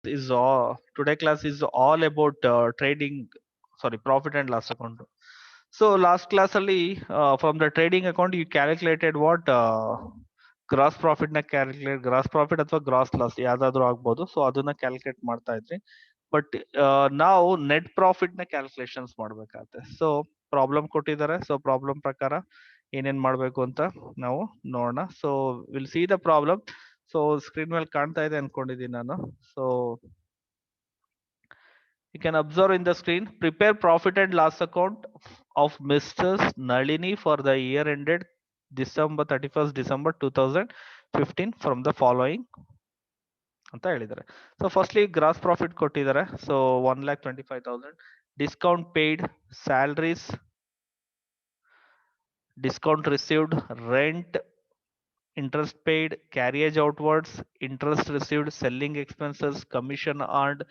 is all about trading, sorry, profit and loss account. So last class ali from the trading account you calculated what gross profit na calculate, gross profit ಅಥವಾ gross loss ಯಾವ್ದಾದ್ರು ಆಗ್ಬೋದು. So ಅದನ್ನ calculate ಮಾಡ್ತಾ ಇದ್ರಿ. But ನಾವು net profit ನ calculations ಮಾಡ್ಬೇಕಾಗತ್ತೆ. So problem ಕೊಟ್ಟಿದ್ದಾರೆ. ಸೊ ಪ್ರಾಬ್ಲಮ್ ಪ್ರಕಾರ ಏನೇನ್ ಮಾಡ್ಬೇಕು ಅಂತ ನಾವು ನೋಡೋಣ. So will see the problem. So screen ಮೇಲೆ ಕಾಣ್ತಾ ಇದೆ ಅನ್ಕೊಂಡಿದ್ದೀನಿ ನಾನು. So you can observe in the screen, prepare profit and loss account of Mrs. Nalini for the year ended December 31st December 2015 from the following ಅಂತ ಹೇಳಿದ್ದಾರೆ. So firstly gross profit ಕೊಟ್ಟಿದ್ದಾರೆ. So 1,25,000. Discount paid, salaries, discount received, rent, interest paid, carriage outwards, interest received, selling expenses, commission earned,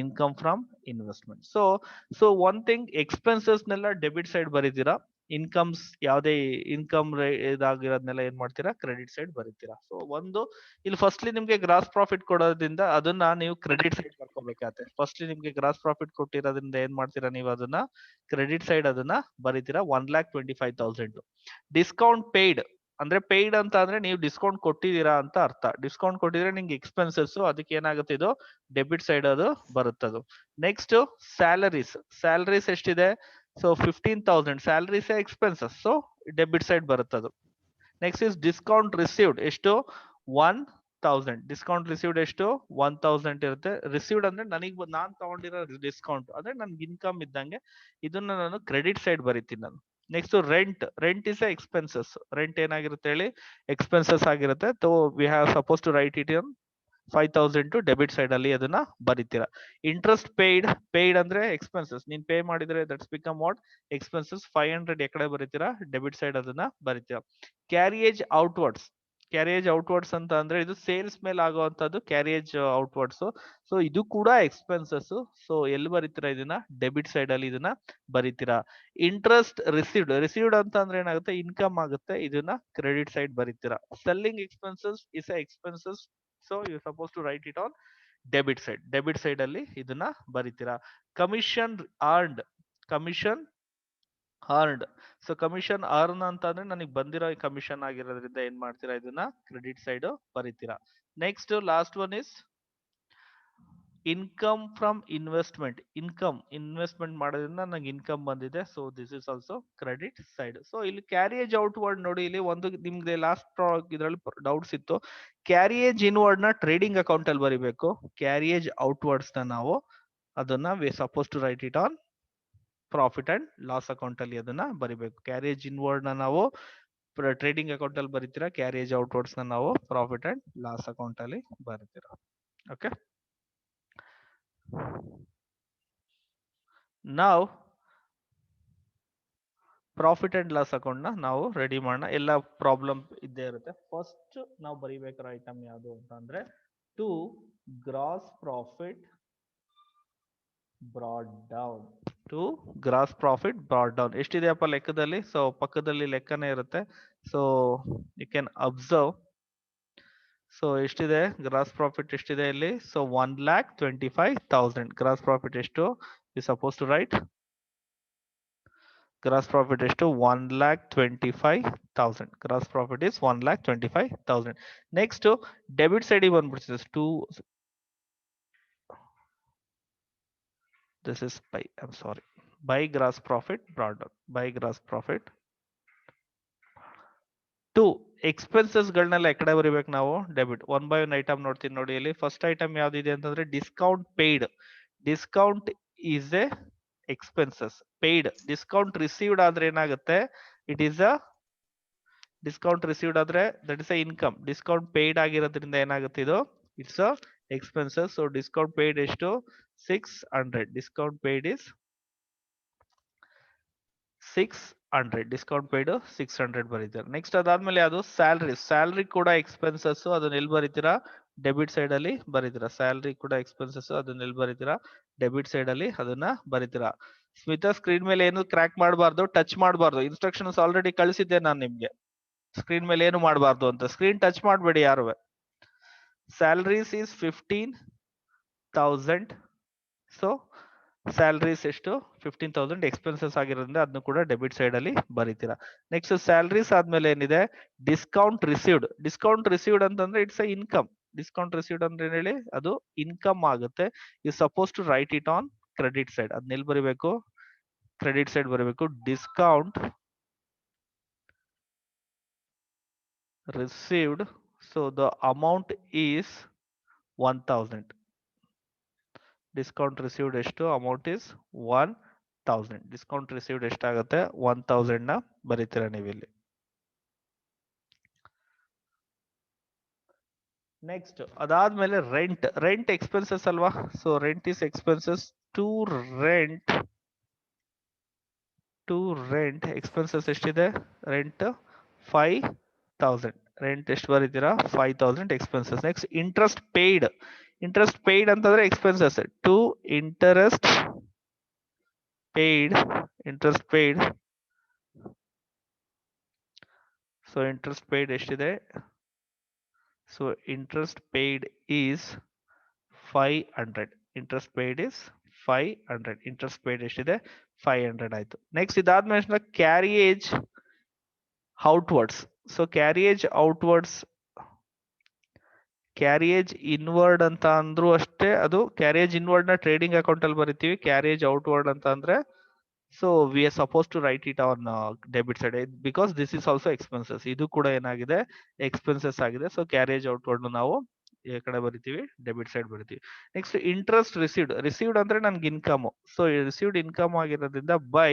income from investment. So one thing, expenses ನೆಲ್ಲ debit side ಬರೀತೀರಾ, incomes ಯಾವುದೇ income ಇದಾಗಿರೋದ್ನೆಲ್ಲ ಏನ್ ಮಾಡ್ತೀರಾ, credit side ಬರೀತೀರಾ. So ಒಂದು ಇಲ್ಲಿ firstly ನಿಮ್ಗೆ gross profit ಕೊಡೋದ್ರಿಂದ ಅದನ್ನ ನೀವು ಕ್ರೆಡಿಟ್ ಸೈಡ್ ಬರ್ಕೋಬೇಕಾಗತ್ತೆ. ಫಸ್ಟ್ಲಿ ನಿಮ್ಗೆ ಗ್ರಾಸ್ ಪ್ರಾಫಿಟ್ ಕೊಟ್ಟಿರೋದ್ರಿಂದ ಏನ್ ಮಾಡ್ತೀರಾ, ನೀವು ಅದನ್ನ ಕ್ರೆಡಿಟ್ ಸೈಡ್ ಅದನ್ನ ಬರೀತೀರಾ. 1,25,000. ಡಿಸ್ಕೌಂಟ್ ಪೇಯ್ಡ್ ಅಂದ್ರೆ ಪೇಯ್ಡ್ ಅಂತ ಅಂದ್ರೆ ನೀವು ಡಿಸ್ಕೌಂಟ್ ಕೊಟ್ಟಿದ್ದೀರಾ ಅಂತ ಅರ್ಥ. ಡಿಸ್ಕೌಂಟ್ ಕೊಟ್ಟಿದ್ರೆ ನಿಮ್ಗೆ ಎಕ್ಸ್ಪೆನ್ಸಸ್, ಅದಕ್ಕೆ ಏನಾಗುತ್ತೆ, ಇದು ಡೆಬಿಟ್ ಸೈಡ್ ಅದು ಬರುತ್ತದು. ನೆಕ್ಸ್ಟ್ ಸ್ಯಾಲರೀಸ್, ಸ್ಯಾಲರೀಸ್ ಎಷ್ಟಿದೆ, so 15,000 salaries expenses, so debit side ಬರುತ್ತದು. ನೆಕ್ಸ್ಟ್ ಇಸ್ ಡಿಸ್ಕೌಂಟ್ ರಿಸೀವ್ಡ್, ಎಷ್ಟು 1,000. ಡಿಸ್ಕೌಂಟ್ ರಿಸೀವ್ಡ್ ಎಷ್ಟು 1,000 ಇರುತ್ತೆ. ರಿಸೀವ್ಡ್ ಅಂದ್ರೆ ನಾನ್ ತಗೊಂಡಿರೋ ಡಿಸ್ಕೌಂಟ್ ಅಂದ್ರೆ ನನ್ಗೆ ಇನ್ಕಮ್ ಇದ್ದಂಗೆ, ಇದನ್ನ ನಾನು ಕ್ರೆಡಿಟ್ ಸೈಡ್ ಬರೀತೀನಿ ನಾನು. Next rent, rent is expenses. Rent ಏನಾಗಿರುತ್ತೆ ಹೇಳಿ, ಎಕ್ಸ್ಪೆನ್ಸಸ್ ಆಗಿರುತ್ತೆ. So we have suppose to write it in 5,000 to debit side ಅಲ್ಲಿ ಅದನ್ನ ಬರೀತೀರಾ. ಇಂಟ್ರೆಸ್ಟ್ ಪೇಯ್ಡ್, ಪೇಯ್ಡ್ ಅಂದ್ರೆ ಎಕ್ಸ್ಪೆನ್ಸಸ್, ನೀನ್ ಪೇ ಮಾಡಿದ್ರೆ ದಟ್ಸ್ ಬಿಕಮ್ ವಾಟ್, ಎಕ್ಸ್ಪೆನ್ಸಸ್. 500 ಎಕಡೆ ಬರೀತೀರಾ, ಡೆಬಿಟ್ ಸೈಡ್ ಅದನ್ನ ಬರೀತೀರಾ. ಕ್ಯಾರಿಯೇಜ್ ಔಟ್ವರ್ಡ್ಸ್, ಕ್ಯಾರಿಯೇಜ್ ಔಟ್ವರ್ಡ್ಸ್ ಅಂತ ಅಂದ್ರೆ ಇದು ಸೇಲ್ಸ್ ಮೇಲೆ ಆಗುವಂತದ್ದು ಕ್ಯಾರಿಯೇಜ್ ಔಟ್ವರ್ಡ್ಸ್. ಸೊ ಇದು ಕೂಡ ಎಕ್ಸ್ಪೆನ್ಸಸ್. ಸೊ ಎಲ್ಲಿ ಬರೀತೀರಾ ಇದನ್ನ, ಡೆಬಿಟ್ ಸೈಡ್ ಅಲ್ಲಿ ಇದನ್ನ ಬರೀತೀರಾ. ಇಂಟ್ರೆಸ್ಟ್ ರಿಸೀವ್ಡ್, ರಿಸೀವ್ಡ್ ಅಂತ ಅಂದ್ರೆ ಏನಾಗುತ್ತೆ, ಇನ್ಕಮ್ ಆಗುತ್ತೆ, ಇದನ್ನ ಕ್ರೆಡಿಟ್ ಸೈಡ್ ಬರೀತೀರಾ. Selling expenses is expenses, so you suppose to write it on debit side, debit side ಅಲ್ಲಿ ಇದನ್ನ ಬರೀತೀರಾ. Commission earned, commission earned, so commission earn ಅಂತ ಅಂದ್ರೆ ನನಗೆ ಬಂದಿರೋ ಕಮಿಷನ್ ಆಗಿರೋದ್ರಿಂದ ಏನ್ ಮಾಡ್ತೀರಾ, ಇದನ್ನ ಕ್ರೆಡಿಟ್ ಸೈಡ್ ಬರೀತೀರಾ. Next last one is income from investment. Income, investment ಮಾಡೋದ್ರಿಂದ ನಂಗೆ ಇನ್ಕಮ್ ಬಂದಿದೆ, so this is also credit side. So ಇಲ್ಲಿ ಕ್ಯಾರಿಯೇಜ್ ಔಟ್ವರ್ಡ್ ನೋಡಿ, ಇಲ್ಲಿ ಒಂದು ನಿಮ್ಗೆ ಲಾಸ್ಟ್ ಇದ್ರಲ್ಲಿ ಡೌಟ್ಸ್ ಇತ್ತು. ಕ್ಯಾರಿಯೇಜ್ ಇನ್ವರ್ಡ್ ನ ಟ್ರೇಡಿಂಗ್ ಅಕೌಂಟ್ ಅಲ್ಲಿ ಬರಿಬೇಕು. ಕ್ಯಾರಿಯೇಜ್ ಔಟ್ವರ್ಡ್ಸ್ ನ ನಾವು ಅದನ್ನ we suppose to write it on profit and loss account ಅಲ್ಲಿ ಅದನ್ನ ಬರಿಬೇಕು. ಕ್ಯಾರಿಯೇಜ್ ಇನ್ವರ್ಡ್ ನ ನಾವು ಟ್ರೇಡಿಂಗ್ ಅಕೌಂಟ್ ಅಲ್ಲಿ ಬರಿತೀರಾ, ಕ್ಯಾರಿಯೇಜ್ ಔಟ್ವರ್ಡ್ಸ್ ನ ನಾವು ಪ್ರಾಫಿಟ್ ಅಂಡ್ ಲಾಸ್ ಅಕೌಂಟ್ ಅಲ್ಲಿ ಬರಿತೀರಾ. ಓಕೆ, ನಾವು ಪ್ರಾಫಿಟ್ ಅಂಡ್ ಲಾಸ್ ಅಕೌಂಟ್ ನ ನಾವು ರೆಡಿ ಮಾಡೋಣ. ಎಲ್ಲ ಪ್ರಾಬ್ಲಮ್ ಇದ್ದೇ ಇರುತ್ತೆ. ಫಸ್ಟ್ ನಾವು ಬರಿಬೇಕಾದ ಐಟಮ್ ಯಾವುದು ಅಂತ ಅಂದ್ರೆ to gross profit brought down. To gross profit brought down ಎಷ್ಟಿದೆಯಪ್ಪ ಲೆಕ್ಕದಲ್ಲಿ, ಸೊ ಪಕ್ಕದಲ್ಲಿ ಲೆಕ್ಕನೇ ಇರುತ್ತೆ. So you can observe. So ಎಷ್ಟಿದೆ ಗ್ರಾಸ್ ಪ್ರಾಫಿಟ್, ಎಷ್ಟಿದೆ ಇಲ್ಲಿ, ಸೊ 1,25,000 ಗ್ರಾಸ್ ಪ್ರಾಫಿಟ್ ಎಷ್ಟು, you suppose to write gross profit ಎಷ್ಟು 1,25,000. Gross profit is 1,25,000. Next debit side ಬಂದ್ಬಿಡ್ತಿದೆ to, this is by, I'm sorry, by gross profit brought down, by gross profit. To expenses ಗಳನ್ನೆಲ್ಲ ಎಕಡೆ ಬರಿಬೇಕು ನಾವು, debit. One by one item ನೋಡ್ತೀನಿ ನೋಡಿ. ಇಲ್ಲಿ first item ಯಾವ್ದಿದೆ ಅಂತಂದ್ರೆ discount paid. Discount is a expenses. Paid, discount received ಆದ್ರೆ ಏನಾಗುತ್ತೆ, it is a discount received ಆದ್ರೆ that is a income. Discount paid ಆಗಿರೋದ್ರಿಂದ ಏನಾಗುತ್ತೆ, ಇದು it's a expenses. So discount paid ಎಷ್ಟು 600. Discount paid is 600. Discount paid 600 ಬರೀತಾರೆ. Next ಅದಾದ್ಮೇಲೆ ಯಾವುದು, ಸ್ಯಾಲರಿ. ಸ್ಯಾಲರಿ ಕೂಡ ಎಕ್ಸ್ಪೆನ್ಸಸ್, ಅದನ್ನ ಎಲ್ಲಿ ಬರೀತೀರಾ, ಡೆಬಿಟ್ ಸೈಡ್ ಅಲ್ಲಿ ಬರೀತೀರಾ. ಸ್ಯಾಲರಿ ಕೂಡ ಎಕ್ಸ್ಪೆನ್ಸಸ್, ಅದನ್ನ ಎಲ್ಲಿ ಬರೀತೀರಾ, ಡೆಬಿಟ್ ಸೈಡ್ ಅಲ್ಲಿ ಅದನ್ನ ಬರೀತೀರಾ. ಸ್ಮಿತಾ ಸ್ಕ್ರೀನ್ ಮೇಲೆ ಏನು ಕ್ರ್ಯಾಕ್ ಮಾಡಬಾರ್ದು, ಟಚ್ ಮಾಡಬಾರ್ದು. ಇನ್ಸ್ಟ್ರಕ್ಷನ್ಸ್ ಆಲ್ರೆಡಿ ಕಳಿಸಿದ್ದೆ ನಾನು ನಿಮ್ಗೆ, ಸ್ಕ್ರೀನ್ ಮೇಲೆ ಏನು ಮಾಡಬಾರ್ದು ಅಂತ. ಸ್ಕ್ರೀನ್ ಟಚ್ ಮಾಡಬೇಡಿ ಯಾರು. Salaries is 15 15,000. ಸೊ ಸ್ಯಾಲರೀಸ್ ಎಷ್ಟು 15,000 ಎಕ್ಸ್ಪೆನ್ಸಸ್ ಆಗಿರೋದ್ರಿಂದ ಅದನ್ನು ಕೂಡ ಡೆಬಿಟ್ ಸೈಡ್ ಅಲ್ಲಿ ಬರೀತೀರಾ. ನೆಕ್ಸ್ಟ್ ಸ್ಯಾಲರೀಸ್ ಆದ್ಮೇಲೆ ಏನಿದೆ, ಡಿಸ್ಕೌಂಟ್ ರಿಸೀವ್ಡ್ ಅಂತಂದ್ರೆ it's a income. Discount received ಅಂದ್ರೆ ಏನ್ ಹೇಳಿ, ಅದು ಇನ್ಕಮ್ ಆಗುತ್ತೆ. You suppose to write it on credit side. ಅದನ್ನ ಎಲ್ಲಿ ಬರೀಬೇಕು, ಕ್ರೆಡಿಟ್ ಸೈಡ್ ಬರೀಬೇಕು. Discount received, so the amount is 1000. Discount received ಎಷ್ಟು, ಅಮೌಂಟ್ ಇಸ್ 1000. ಡಿಸ್ಕೌಂಟ್ ರಿಸೀವ್ಡ್ ಎಷ್ಟಾಗುತ್ತೆ, 1000 ನ ಬರೀತೀರಾ ನೀವು ಇಲ್ಲಿ. ನೆಕ್ಸ್ಟ್ ಅದಾದ್ಮೇಲೆ ರೆಂಟ್ ಎಕ್ಸ್ಪೆನ್ಸಸ್ ಅಲ್ವಾ. So rent is expenses. To rent expenses ಎಷ್ಟಿದೆ, ರೆಂಟ್ 5,000. ರೆಂಟ್ ಎಷ್ಟು ಬರೀತೀರಾ, 5,000 ಎಕ್ಸ್ಪೆನ್ಸಸ್. ನೆಕ್ಸ್ಟ್ ಇಂಟ್ರೆಸ್ಟ್ ಪೇಯ್ಡ್ ಅಂತಂದ್ರೆ expenses. To interest paid. So interest paid ಎಷ್ಟಿದೆ, so interest paid is 500. Interest paid is 500. Interest paid ಎಷ್ಟಿದೆ, 500 ಆಯ್ತು. Next ಇದಾದ್ಮೇಲೆ carriage outwards. So carriage inward ಅಂತ ಅಂದ್ರೂ ಅಷ್ಟೇ, ಅದು ಕ್ಯಾರಿಯೇಜ್ ಇನ್ವರ್ಡ್ ನ ಟ್ರೇಡಿಂಗ್ ಅಕೌಂಟ್ ಅಲ್ಲಿ ಬರಿತೀವಿ. ಕ್ಯಾರಿಯೇಜ್ ಔಟ್ವರ್ಡ್ ಅಂತ ಅಂದ್ರೆ, so we are suppose to write it on debit side because this is also expenses. ಇದು ಕೂಡ ಏನಾಗಿದೆ, ಎಕ್ಸ್ಪೆನ್ಸಸ್ ಆಗಿದೆ. ಸೊ ಕ್ಯಾರಿಯೇಜ್ ಔಟ್ವರ್ಡ್ ನಾವು ಈ ಕಡೆ ಬರಿತೀವಿ, ಡೆಬಿಟ್ ಸೈಡ್ ಬರಿತೀವಿ. ನೆಕ್ಸ್ಟ್ ಇಂಟ್ರೆಸ್ಟ್ ರಿಸೀವ್ಡ್ ಅಂದ್ರೆ ನನ್ಗೆ ಇನ್ಕಮ್. ಸೊ ರಿಸೀವ್ಡ್ ಇನ್ಕಮ್ ಆಗಿರೋದ್ರಿಂದ ಬೈ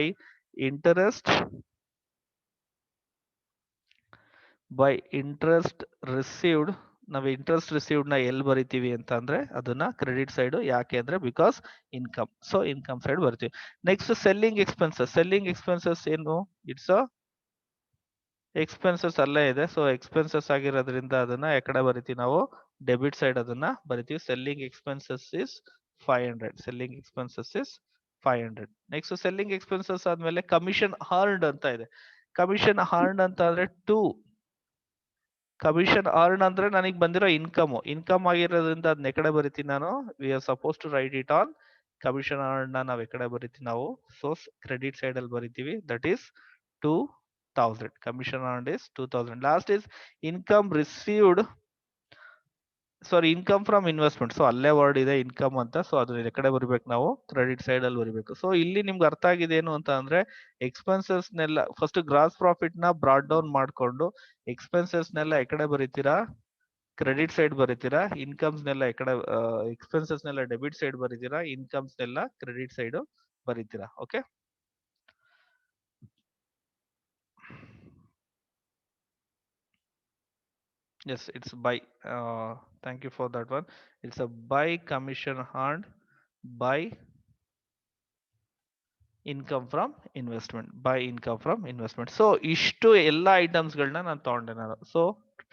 ಇಂಟ್ರೆಸ್ಟ್ ರಿಸೀವ್ಡ್. ನಾವು ಇಂಟ್ರೆಸ್ಟ್ ರಿಸೀವ್ಡ್ ನ ಎಲ್ಲಿ ಬರಿತೀವಿ ಅಂತ ಅಂದ್ರೆ, ಅದನ್ನ ಕ್ರೆಡಿಟ್ ಸೈಡ್. ಯಾಕೆ ಅಂದ್ರೆ because income. So income side ಬರ್ತೀವಿ. ನೆಕ್ಸ್ಟ್ ಸೆಲ್ಲಿಂಗ್ ಎಕ್ಸ್ಪೆನ್ಸಸ್ ಏನು, ಇಟ್ಸ್ ಅ ಎಕ್ಸ್ಪೆನ್ಸಸ್ ಅಲ್ಲೇ ಇದೆ. ಸೊ ಎಕ್ಸ್ಪೆನ್ಸಸ್ ಆಗಿರೋದ್ರಿಂದ ಅದನ್ನ ಎಕಡೆ ಬರಿತೀವಿ ನಾವು, ಡೆಬಿಟ್ ಸೈಡ್ ಅದನ್ನ ಬರಿತೀವಿ. Selling expenses is 500. Next selling expenses ಆದ್ಮೇಲೆ ಕಮಿಷನ್ ಅರ್ನ್ಡ್ ಅಂತ ಇದೆ. ಕಮಿಷನ್ ಅರ್ನ್ಡ್ ಅಂತ ಅಂದ್ರೆ ಕಮಿಷನ್ ಅರ್ನ್ ಅಂದ್ರೆ ನನಗೆ ಬಂದಿರೋ ಇನ್ಕಮ್ ಆಗಿರೋದ್ರಿಂದ ಅದನ್ನ ಎಕಡೆ ಬರಿತೀನಿ ನಾನು, we are suppose to write it on commission earn ನ ನಾವ್ ಎಕಡೆ ಬರಿತೀವಿ ನಾವು, ಸೊ ಕ್ರೆಡಿಟ್ ಸೈಡ್ ಅಲ್ಲಿ ಬರಿತೀವಿ. That is 2,000. Commission earn is 2,000. Last is income received, income from investment. So ಅಲ್ಲೇ ವರ್ಡ್ ಇದೆ ಇನ್ಕಮ್ ಅಂತ. ಸೊ ಅದ್ರ ಕಡೆ ಬರಿಬೇಕು ನಾವು, ಕ್ರೆಡಿಟ್ ಸೈಡ್ ಅಲ್ಲಿ ಬರಿಬೇಕು. ಸೊ ಇಲ್ಲಿ ನಿಮ್ಗೆ ಅರ್ಥ ಆಗಿದೆ ಏನು ಅಂತ ಅಂದ್ರೆ, ಎಕ್ಸ್ಪೆನ್ಸಸ್ ನೆಲ್ಲ ಫಸ್ಟ್ ಗ್ರಾಸ್ ಪ್ರಾಫಿಟ್ ನ ಬ್ರಾಡ್ ಡೌನ್ ಮಾಡ್ಕೊಂಡು ಎಕ್ಸ್ಪೆನ್ಸಸ್ ನೆಲ್ಲ ಎಕಡೆ ಬರಿತೀರಾ, ಕ್ರೆಡಿಟ್ ಸೈಡ್ ಬರಿತೀರಾ. ಇನ್ಕಮ್ಸ್ ನೆಲ್ಲ ಎಕಡೆ, ಎಕ್ಸ್ಪೆನ್ಸಸ್ ನೆಲ್ಲ ಡೆಬಿಟ್ ಸೈಡ್ ಬರಿತೀರಾ. ಇನ್ಕಮ್ಸ್ ನೆಲ್ಲ ಕ್ರೆಡಿಟ್ ಸೈಡ್ ಬರಿತೀರಾ. Okay. Yes, it's by. Thank you for that one. It's a by commission earned by income from investment. So ಇಷ್ಟು ಎಲ್ಲ ಐಟಮ್ಸ್ ಗಳನ್ನ ನಾನು ತಗೊಂಡೆ ನಾನು. So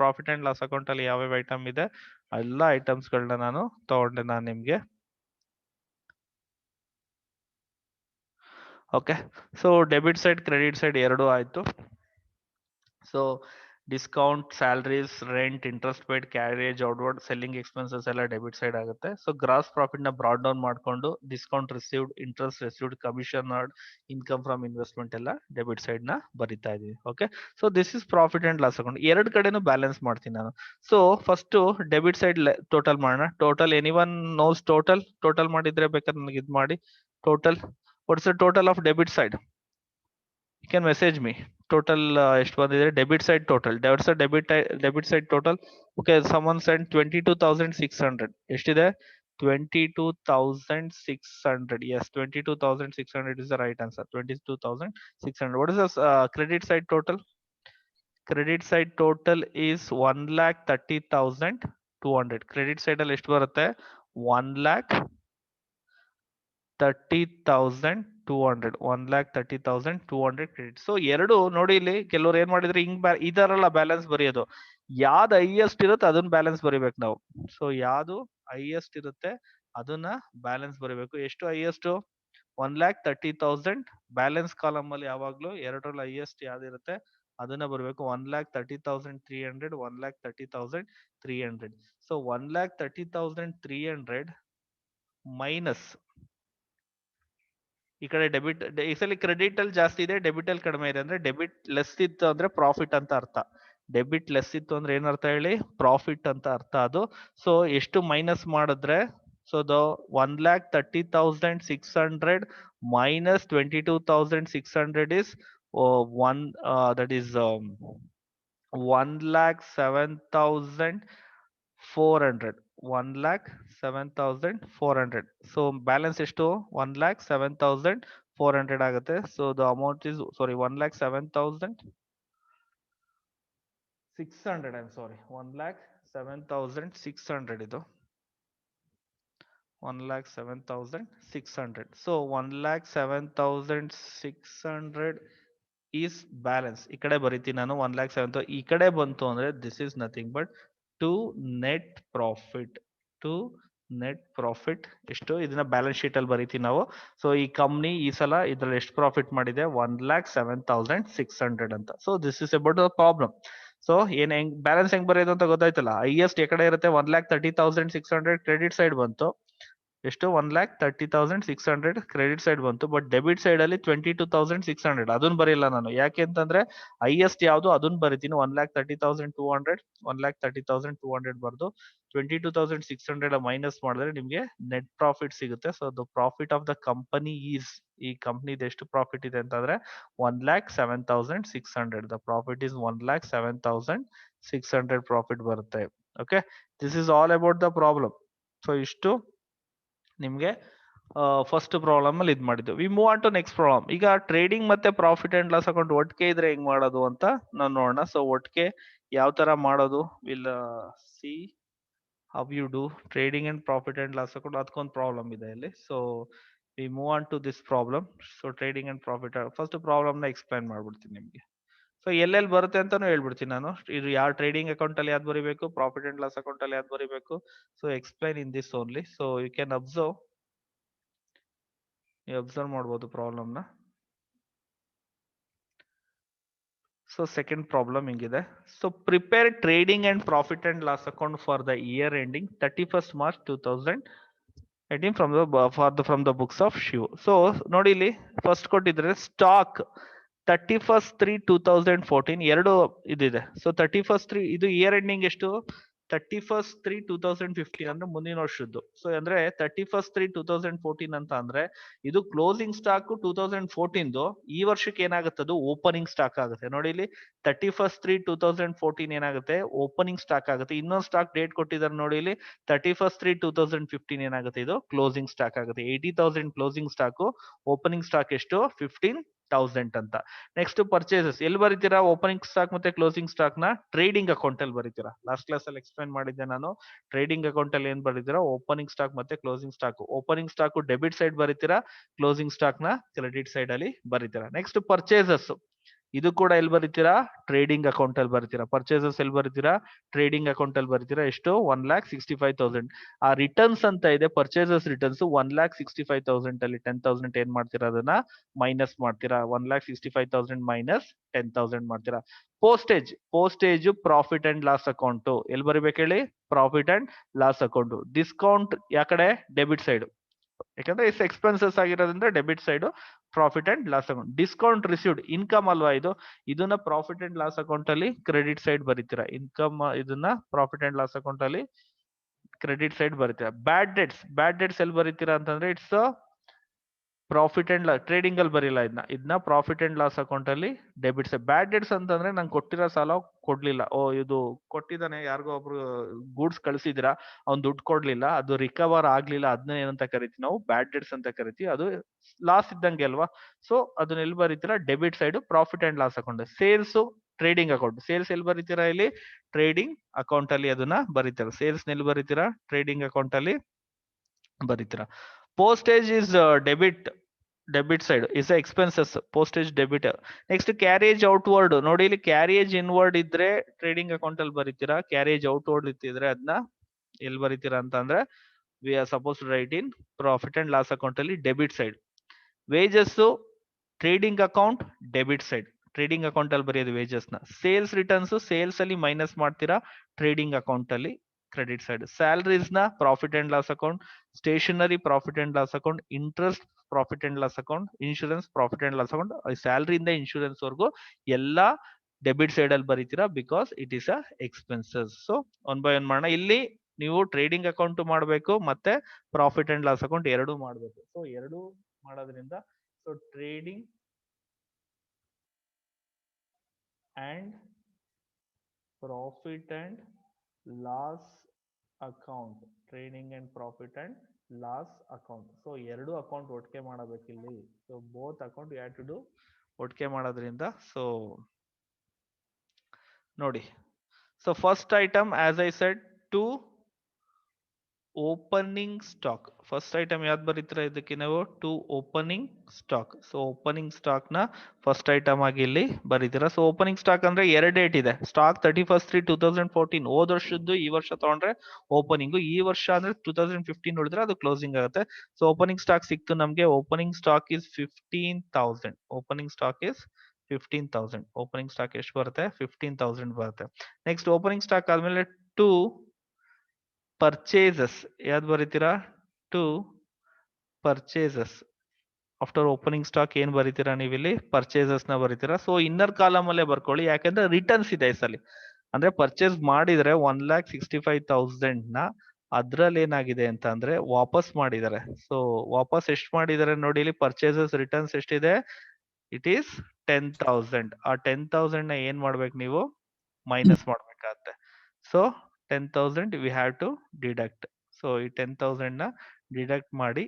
profit and loss account ಅಲ್ಲಿ ಯಾವ್ಯಾವ ಐಟಮ್ ಇದೆ, ಎಲ್ಲ ಐಟಮ್ಸ್ ಗಳನ್ನ ನಾನು ತಗೊಂಡೆ ನಾನು ನಿಮ್ಗೆ. Okay. So debit side credit side ಎರಡು ಆಯ್ತು. So discount, salaries, rent, interest paid, carriage outward, selling expenses ಎಲ್ಲ ಡೆಬಿಟ್ ಸೈಡ್ ಆಗುತ್ತೆ. ಸೊ ಗ್ರಾಸ್ ಪ್ರಾಫಿಟ್ ನ ಬ್ರಾಡ್ ಡೌನ್ ಮಾಡ್ಕೊಂಡು discount received, interest received, commission earned, income from investment ಎಲ್ಲ debit side ನ ಬರಿತಾ ಇದೀವಿ. Okay. So this is profit and loss account. ಎರಡು ಕಡೆನೂ ಬ್ಯಾಲೆನ್ಸ್ ಮಾಡ್ತೀನಿ ನಾನು. So first debit side total ಮಾಡೋಣ. Total any one nose total ಮಾಡಿದ್ರೆ ಬೇಕಾದ್ರೆ ನನಗೆ ಇದು ಮಾಡಿ. Total, what's the total of debit side? You can message me. Total ಎಷ್ಟು ಬಂದಿದೆ debit side total. Debit side total. Okay, someone sent 22,600. ಎಷ್ಟಿದೆ? 22,600. Yes, 22,600 is the right answer. 22,600. What is the credit side total? Credit side total is 1,30,200. Credit side ಅಲ್ಲಿ ಎಷ್ಟು ಬರುತ್ತೆ? 1,30,200. 1,30,200 credit. So ಎರಡು ನೋಡಿ, ಇಲ್ಲಿ ಕೆಲವ್ರು ಏನ್ ಮಾಡಿದ್ರೆ ಇದರಲ್ಲ ಬ್ಯಾಲೆನ್ಸ್ ಬರೆಯೋದು. ಯಾವ್ದು ಹೈಯೆಸ್ಟ್ ಇರುತ್ತೆ ಅದನ್ನ ಬ್ಯಾಲೆನ್ಸ್ ಬರಿಬೇಕು ನಾವು. ಸೊ ಯಾವ್ದು ಹೈಯೆಸ್ಟ್ ಇರುತ್ತೆ ಅದನ್ನ ಬ್ಯಾಲೆನ್ಸ್ ಬರಿಬೇಕು. ಎಷ್ಟು ಹೈಯೆಸ್ಟ್? 1,30,000. ಬ್ಯಾಲೆನ್ಸ್ ಕಾಲಮ್ ಅಲ್ಲಿ ಯಾವಾಗ್ಲೂ ಎರಡರಲ್ಲಿ ಹೈಯೆಸ್ಟ್ ಯಾವ್ದಿರುತ್ತೆ ಅದನ್ನ ಬರಬೇಕು. 1,30,300, 1,30,300. ಸೊ 1,30,300 ಮೈನಸ್ ಈ ಕಡೆ ಡೆಬಿಟ್, ಈ ಸಲ ಕ್ರೆಡಿಟ್ ಅಲ್ಲಿ ಜಾಸ್ತಿ ಇದೆ, ಡೆಬಿಟ್ ಅಲ್ಲಿ ಕಡಿಮೆ ಇದೆ. ಅಂದ್ರೆ ಡೆಬಿಟ್ ಲೆಸ್ ಇತ್ತು ಅಂದ್ರೆ ಪ್ರಾಫಿಟ್ ಅಂತ ಅರ್ಥ. ಡೆಬಿಟ್ ಲೆಸ್ ಇತ್ತು ಅಂದ್ರೆ ಏನರ್ಥ ಹೇಳಿ? ಪ್ರಾಫಿಟ್ ಅಂತ ಅರ್ಥ ಅದು. ಸೊ ಎಷ್ಟು ಮೈನಸ್ ಮಾಡಿದ್ರೆ, so the 1,30,600 minus 22,600 is one that is 1,07,400. 1,07,400. So balance ಎಷ್ಟು? 1,07,400 ಆಗುತ್ತೆ. So the amount is sorry 1,07,600. I am sorry 1,07,600 ಇದು 1,07,600. So 1,07,600 is balance. ಈ ಕಡೆ ಬರೀತೀನಿ ನಾನು 1,07,000. ಈ ಕಡೆ ಬಂತು ಅಂದ್ರೆ this is nothing but to net profit. To net profit ಎಷ್ಟು? ಇದನ್ನ ಬ್ಯಾಲೆನ್ಸ್ ಶೀಟ್ ಅಲ್ಲಿ ಬರೀತೀವಿ ನಾವು. ಸೊ ಈ ಕಂಪ್ನಿ ಈ ಸಲ ಇದ್ರಲ್ಲಿ ಎಷ್ಟು ಪ್ರಾಫಿಟ್ ಮಾಡಿದೆ? 1,07,600 ಅಂತ. So this is about the problem. So ಏನ್ ಹೆಂಗ್ ಬ್ಯಾಲೆನ್ಸ್ ಹೆಂಗ್ ಬರೆಯೋದು ಅಂತ ಗೊತ್ತಾಯ್ತಲ್ಲ. ಹೈಯೆಸ್ಟ್ ಎಕಡೆ ಇರುತ್ತೆ? 1,30,600 ಕ್ರೆಡಿಟ್ ಸೈಡ್ ಬಂತು. ಎಷ್ಟು? 1,30,600 ಕ್ರೆಡಿಟ್ ಸೈಡ್ ಬಂತು. ಬಟ್ ಡೆಬಿಟ್ ಸೈಡ್ ಅಲ್ಲಿ 22,600 ಅದನ್ನ ಬರೀಲ್ಲ ನಾನು. ಯಾಕೆ ಅಂತಂದ್ರೆ ಹೈಯೆಸ್ಟ್ ಯಾವ್ದು ಅದನ್ನ ಬರೀತೀನಿ. 1,30,200 1,30,200 ಬರ್ದು 22,600 ಮೈನಸ್ ಮಾಡಿದ್ರೆ ನಿಮ್ಗೆ ನೆಟ್ ಪ್ರಾಫಿಟ್ ಸಿಗುತ್ತೆ. So the profit of the company is, ಈ ಕಂಪ್ನಿದು ಎಷ್ಟು ಪ್ರಾಫಿಟ್ ಇದೆ ಅಂತಂದ್ರೆ 1,07,600. ದ ಪ್ರಾಫಿಟ್ ಇಸ್ 1,07,600 ಪ್ರಾಫಿಟ್ ಬರುತ್ತೆ. Okay, this is all about the problem. So ಇಷ್ಟು ನಿಮ್ಗೆ ಫಸ್ಟ್ ಪ್ರಾಬ್ಲಮ್ ಅಲ್ಲಿ ಇದ್ ಮಾಡಿದ್ದು. We move on to next problem. ಈಗ ಟ್ರೇಡಿಂಗ್ ಮತ್ತೆ ಪ್ರಾಫಿಟ್ ಅಂಡ್ ಲಾಸ್ ಅಕೌಂಟ್ ಒಟ್ಟಿಗೆ ಇದ್ರೆ ಹೆಂಗ್ ಮಾಡೋದು ಅಂತ ನಾವು ನೋಡೋಣ. ಸೊ ಒಟ್ಟಿಗೆ ಯಾವ ತರ ಮಾಡೋದು? Will see how you do trading and profit and loss account. ಅದಕ್ಕೊಂದು ಪ್ರಾಬ್ಲಮ್ ಇದೆ ಇಲ್ಲಿ. So we move on to this problem. So trading and profit first problem ನ ಎಕ್ಸ್ಪ್ಲೈನ್ ಮಾಡ್ಬಿಡ್ತೀನಿ ನಿಮ್ಗೆ. ಸೊ ಎಲ್ಲೆಲ್ಲಿ ಬರುತ್ತೆ ಅಂತಾನು ಹೇಳ್ಬಿಡ್ತೀನಿ ನಾನು. ಇದು ಯಾವ ಟ್ರೇಡಿಂಗ್ ಅಕೌಂಟ್ ಅಲ್ಲಿ ಯಾವ್ದು ಬರೀಬೇಕು, ಪ್ರಾಫಿಟ್ ಅಂಡ್ ಲಾಸ್ ಅಕೌಂಟ್ ಅಲ್ಲಿ ಯಾವ್ದು ಬರೀಬೇಕು. So explain in this only. So you can observe, ನೀವು ಅಬ್ಸರ್ವ್ ಮಾಡ್ಬೋದು ಪ್ರಾಬ್ಲಮ್ ನ. ಸೊ ಸೆಕೆಂಡ್ ಪ್ರಾಬ್ಲಮ್ ಹಿಂಗಿದೆ. So prepare trading and profit and loss account for the year ending 31st March 2018 from the books of Shiv. So ನೋಡಿ ಇಲ್ಲಿ first ಕೊಟ್ಟಿದ್ರೆ stock 31/3/2014 ಎರಡು ಇದಿದೆ. So 31/3 ಇದು ಇಯರ್ ಎಂಡಿಂಗ್ ಎಷ್ಟು? 31/3/2015 ಅಂದ್ರೆ ಮುಂದಿನ ವರ್ಷದ್ದು. ಸೊ ಅಂದ್ರೆ 31/3/2014 ಅಂತ ಅಂದ್ರೆ ಇದು ಕ್ಲೋಸಿಂಗ್ ಸ್ಟಾಕ್ 2014 ಈ ವರ್ಷಕ್ಕೆ ಏನಾಗುತ್ತೆ? ಅದು ಓಪನಿಂಗ್ ಸ್ಟಾಕ್ ಆಗುತ್ತೆ. ನೋಡಿ ಇಲ್ಲಿ 31/3/2014 ಏನಾಗುತ್ತೆ? ಓಪನಿಂಗ್ ಸ್ಟಾಕ್ ಆಗುತ್ತೆ. ಇನ್ನೊಂದು ಸ್ಟಾಕ್ ಡೇಟ್ ಕೊಟ್ಟಿದ್ದಾರೆ ನೋಡಿ ಇಲ್ಲಿ 31/3/2015 ಏನಾಗುತ್ತೆ? ಇದು ಕ್ಲೋಸಿಂಗ್ ಸ್ಟಾಕ್ ಆಗುತ್ತೆ. 80,000 ಕ್ಲೋಸಿಂಗ್ ಸ್ಟಾಕ್, ಓಪನಿಂಗ್ ಸ್ಟಾಕ್ ಎಷ್ಟು? 15,000 ಅಂತ. ನೆಕ್ಸ್ಟ್ ಪರ್ಚೇಸಸ್ ಎಲ್ಲಿ ಬರೀತೀರಾ? ಓಪನಿಂಗ್ ಸ್ಟಾಕ್ ಮತ್ತೆ ಕ್ಲೋಸಿಂಗ್ ಸ್ಟಾಕ್ ನ ಟ್ರೇಡಿಂಗ್ ಅಕೌಂಟ್ ಅಲ್ಲಿ ಬರೀತೀರಾ. ಲಾಸ್ಟ್ ಕ್ಲಾಸ್ ಅಲ್ಲಿ ಎಕ್ಸ್ಪ್ಲೈನ್ ಮಾಡಿದ್ದೆ ನಾನು. ಟ್ರೇಡಿಂಗ್ ಅಕೌಂಟ್ ಅಲ್ಲಿ ಏನ್ ಬರೀತೀರಾ? ಓಪನಿಂಗ್ ಸ್ಟಾಕ್ ಮತ್ತೆ closing stock. Opening stock debit side ಬರೀತೀರಾ, ಕ್ಲೋಸಿಂಗ್ ಸ್ಟಾಕ್ ನ ಕ್ರೆಡಿಟ್ ಸೈಡ್ ಅಲ್ಲಿ ಬರೀತೀರಾ. ನೆಕ್ಸ್ಟ್ ಪರ್ಚೇಸಸ್, ಇದು ಕೂಡ ಎಲ್ಲಿ ಬರೀತೀರಾ? ಟ್ರೇಡಿಂಗ್ ಅಕೌಂಟ್ ಅಲ್ಲಿ ಬರೀತೀರಾ. ಪರ್ಚೇಸಸ್ ಎಲ್ಲಿ ಬರೀತೀರಾ? ಟ್ರೇಡಿಂಗ್ ಅಕೌಂಟ್ ಅಲ್ಲಿ ಬರೀತೀರಾ. ಎಷ್ಟು? 1,65,000. ಆ ರಿಟರ್ನ್ಸ್ ಅಂತ ಇದೆ, ಪರ್ಚೇಸಸ್ ರಿಟರ್ನ್ಸ್ 1,65,000 ಅಲ್ಲಿ 10,000 ಏನ್ ಮಾಡ್ತೀರಾ? ಅದನ್ನ ಮೈನಸ್ ಮಾಡ್ತೀರಾ. 1,65,000 ಮೈನಸ್ 10,000 ಮಾಡ್ತೀರಾ. Postage profit and loss account ಎಲ್ಲಿ ಬರಿಬೇಕು ಹೇಳಿ? Profit and loss account. Discount ಯಾಕಡೆ? ಡೆಬಿಟ್ ಸೈಡ್, ಯಾಕಂದ್ರೆ ಇಸ್ ಎಕ್ಸ್ಪೆನ್ಸಸ್ ಆಗಿರೋದ್ರಿಂದ debit side profit and loss account. Discount received income ಅಲ್ವಾ ಇದು, ಇದನ್ನ ಪ್ರಾಫಿಟ್ ಅಂಡ್ ಲಾಸ್ ಅಕೌಂಟ್ ಅಲ್ಲಿ ಕ್ರೆಡಿಟ್ ಸೈಡ್ ಬರೀತೀರಾ. ಇನ್ಕಮ್ ಇದನ್ನ ಪ್ರಾಫಿಟ್ ಅಂಡ್ ಲಾಸ್ ಅಕೌಂಟ್ ಅಲ್ಲಿ ಕ್ರೆಡಿಟ್ ಸೈಡ್ ಬರೀತೀರಾ. ಬ್ಯಾಡ್ debts ಎಲ್ಲಿ ಬರೀತೀರಾ ಅಂತಂದ್ರೆ it's profit and loss. Trading ಅಲ್ಲಿ ಬರೀಲ್ಲ ಇದನ್ನ ಪ್ರಾಫಿಟ್ ಅಂಡ್ ಲಾಸ್ ಅಕೌಂಟ್ ಅಲ್ಲಿ ಡೆಬಿಟ್ ಸೈಡ್. ಬ್ಯಾಡ್ ಡೆಟ್ಸ್ ಅಂತಂದ್ರೆ ನಂಗೆ ಕೊಟ್ಟಿರೋ ಸಾಲ ಕೊಡ್ಲಿಲ್ಲ, ಇದು ಕೊಟ್ಟಿದ್ದಾನೆ ಯಾರಿಗೋ ಒಬ್ರು ಗೂಡ್ಸ್ ಕಳ್ಸಿದಿರಾ, ಅವ್ನ್ ದುಡ್ಡು ಕೊಡ್ಲಿಲ್ಲ, ಅದು ರಿಕವರ್ ಆಗ್ಲಿಲ್ಲ, ಅದನ್ನ ಏನಂತ ಕರಿತೀವಿ ನಾವು? ಬ್ಯಾಡ್ ಡೆಟ್ಸ್ ಅಂತ ಕರಿತೀವಿ. ಅದು ಲಾಸ್ ಇದ್ದಂಗೆ ಅಲ್ವಾ. ಸೊ ಅದನ್ನ ಎಲ್ಲಿ ಬರೀತೀರಾ? Debit side profit and loss account. Sales trading account. Sales ಎಲ್ಲಿ ಬರೀತೀರಾ? ಇಲ್ಲಿ ಟ್ರೇಡಿಂಗ್ ಅಕೌಂಟ್ ಅಲ್ಲಿ ಅದನ್ನ ಬರೀತೀರಾ. ಸೇಲ್ಸ್ ಎಲ್ಲಿ ಬರೀತೀರಾ? ಟ್ರೇಡಿಂಗ್ ಅಕೌಂಟ್ ಅಲ್ಲಿ ಬರೀತೀರಾ. Postage is debit side is expenses. Postage debit. Next carriage outward. ನೋಡಿ ಇಲ್ಲಿ ಕ್ಯಾರೇಜ್ ಇನ್ವರ್ಡ್ ಇದ್ರೆ ಟ್ರೇಡಿಂಗ್ ಅಕೌಂಟ್ ಅಲ್ಲಿ ಬರೀತೀರಾ. ಕ್ಯಾರೇಜ್ ಔಟ್ವರ್ಡ್ ಇತ್ತಿದ್ರೆ ಅದನ್ನ ಎಲ್ಲಿ ಬರೀತೀರಾ ಅಂತ ಅಂದ್ರೆ we are suppose to write in profit and loss account ಅಲ್ಲಿ debit side. Wages trading account debit side. Trading account ಅಲ್ಲಿ ಬರೆಯೋದು ವೇಜಸ್ ನ. ಸೇಲ್ಸ್ ರಿಟರ್ನ್ಸ್ ಸೇಲ್ಸ್ ಅಲ್ಲಿ ಮೈನಸ್ ಮಾಡ್ತೀರಾ ಟ್ರೇಡಿಂಗ್ ಅಕೌಂಟ್ ಅಲ್ಲಿ. Credit side. ಸ್ಯಾಲರೀಸ್ ನ profit and loss account, stationery profit and loss account, interest profit and loss account, insurance profit and loss account. ಸ್ಯಾಲರಿಯಿಂದ insurance ವರ್ಗೂ ಎಲ್ಲಾ ಡೆಬಿಟ್ ಸೈಡ್ ಅಲ್ಲಿ ಬರೀತೀರಾ, because it is a expenses. So one by one ಮಾಡೋಣ. ಇಲ್ಲಿ ನೀವು trading account ಮಾಡಬೇಕು ಮತ್ತೆ ಪ್ರಾಫಿಟ್ ಅಂಡ್ ಲಾಸ್ ಅಕೌಂಟ್ ಎರಡು ಮಾಡಬೇಕು. ಸೊ ಎರಡು ಮಾಡೋದ್ರಿಂದ so trading and profit and loss account, trading and profit and loss account. So ಎರಡು ಅಕೌಂಟ್ ಒಟ್ಟಿಗೆ ಮಾಡಬೇಕು ಇಲ್ಲಿ. So both account you have to do ಒಟ್ಟಿಗೆ ಮಾಡೋದ್ರಿಂದ ಸೊ ನೋಡಿ. So first item as I said to opening stock. First item ಯಾವ್ದು ಬರೀತೀರಾ ಇದಕ್ಕೆ ನೀವು? To opening stock. So opening stock ನ ಫಸ್ಟ್ ಐಟಮ್ ಆಗಿ ಇಲ್ಲಿ ಬರೀತೀರಾ. ಸೊ ಓಪನಿಂಗ್ ಸ್ಟಾಕ್ ಅಂದ್ರೆ ಎರಡು ಡೇಟ್ ಇದೆ. ಸ್ಟಾಕ್ 31/3/2014 ಹೋದ ವರ್ಷದ್ದು ಈ ವರ್ಷ ತಗೊಂಡ್ರೆ ಓಪನಿಂಗ್, ಈ ವರ್ಷ ಅಂದ್ರೆ 2015 ನೋಡಿದ್ರೆ ಅದು ಕ್ಲೋಸಿಂಗ್ ಆಗುತ್ತೆ. ಸೊ ಓಪನಿಂಗ್ ಸ್ಟಾಕ್ ಸಿಕ್ತು ನಮ್ಗೆ. Opening stock is 15,000. Opening stock is 15,000. Opening stock ಎಷ್ಟು ಬರುತ್ತೆ? 15,000 ಬರುತ್ತೆ. ನೆಕ್ಸ್ಟ್ ಓಪನಿಂಗ್ ಸ್ಟಾಕ್ ಆದ್ಮೇಲೆ ಟು ಪರ್ಚೇಸಸ್ ಯಾವ್ದು ಬರೀತೀರಾ? To purchases. After opening stock ಏನ್ ಬರೀತೀರಾ ನೀವಿಲ್ಲಿ? ಪರ್ಚೇಸಸ್ ನ ಬರೀತೀರಾ. ಸೊ ಇನ್ನರ್ ಕಾಲಮ್ ಅಲ್ಲೇ ಬರ್ಕೊಳ್ಳಿ, ಯಾಕಂದ್ರೆ ರಿಟರ್ನ್ಸ್ ಇದೆ ಈ ಸಲ. ಅಂದ್ರೆ ಪರ್ಚೇಸ್ ಮಾಡಿದ್ರೆ 1,65,000 ನ ಅದ್ರಲ್ಲಿ ಏನಾಗಿದೆ ಅಂತ ಅಂದ್ರೆ ವಾಪಸ್ ಮಾಡಿದ್ದಾರೆ. ಸೊ ವಾಪಸ್ ಎಷ್ಟು ಮಾಡಿದ್ದಾರೆ ನೋಡಿ ಇಲ್ಲಿ. ಪರ್ಚೇಸಸ್ ರಿಟರ್ನ್ಸ್ ಎಷ್ಟಿದೆ? It is 10,000. ಆ 10,000 ನ ಏನ್ ಮಾಡ್ಬೇಕು ನೀವು? ಮೈನಸ್ ಮಾಡ್ಬೇಕಾಗತ್ತೆ. So 10,000 we have to deduct. So ಈ 10,000 ನ ಡಿಡಕ್ಟ್ ಮಾಡಿ